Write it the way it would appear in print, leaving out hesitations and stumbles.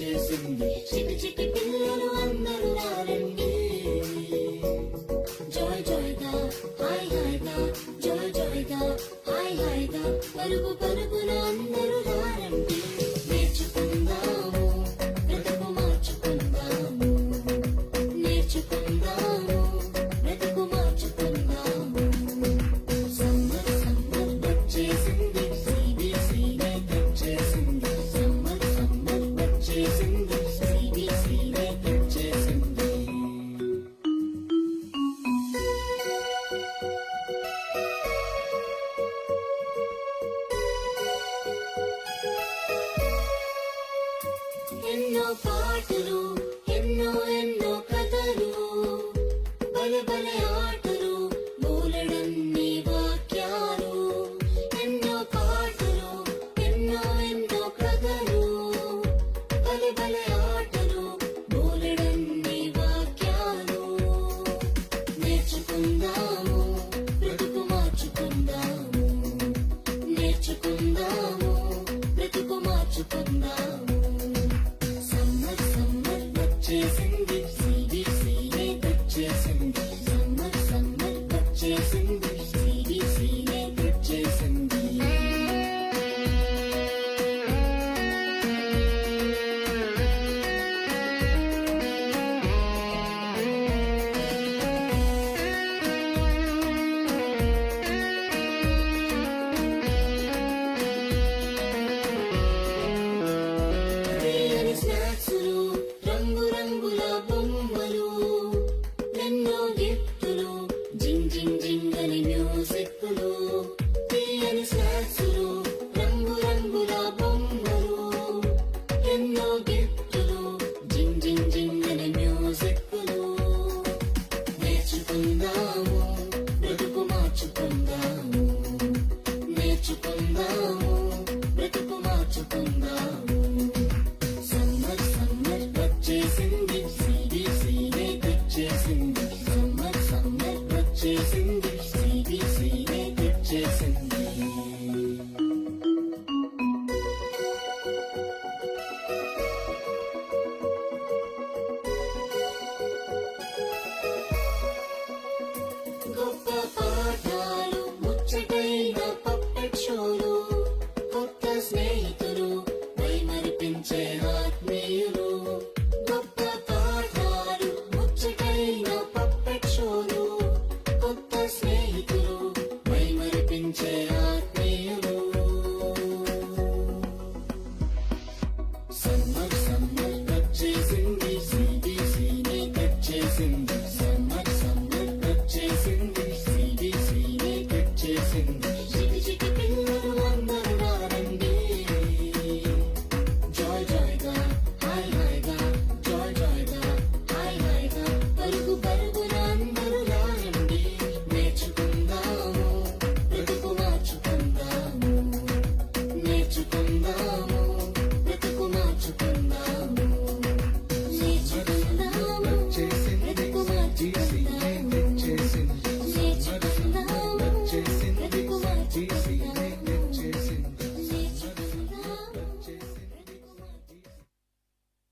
వచ్చేసింది. చిటి చిటి పిల్లలు అందరూ రారండి. జాయ్ జాయ్గా హాయ్ హాయ్గా జాయ్ జాయ్గా హాయ్ హాయ్గా పరుగు పరుగున అందరూ రారండి. నేర్చుకుందాము బ్రతుకు మార్చుకుందాము. నేర్చుకుందాము బ్రతుకు మార్చుకుందాము. సమ్మర్ సమ్మర్ వచ్చేసింది. CBCనే తెచ్చేసింది. సమ్మర్ సమ్మర్ వచ్చేసింది. CBCనే తెచ్చేసింది. ఎన్నో పాటలు ఎన్నో ఎన్నో కథలు బలె బలె ఆటలు బోలెడన్ని వాక్యాలు. ఎన్నో పాటలు ఎన్నో ఎన్నో కథలు బలె బలె ఆటలు బోలెడన్ని వాక్యాలు. నేర్చుకుందాము బ్రతుకు మార్చుకుందాము. నేర్చుకుందాము బ్రతుకు మార్చుకుందాము. సమ్మర్ సమ్మర్ వచ్చేసింది. CBCనే తెచ్చేసింది. సమ్మర్ సమ్మర్ వచ్చేసింది. CBCనే తెచ్చేసింది. తీయని స్నాక్సులు రంగు రంగుల బొమ్మలు ఎన్నో గిఫ్టులు జింగ్ జింగ్ జింగ్ అని మ్యూజిక్లు. తీయని స్నాక్సులు రంగు రంగుల బొమ్మలు ఎన్నో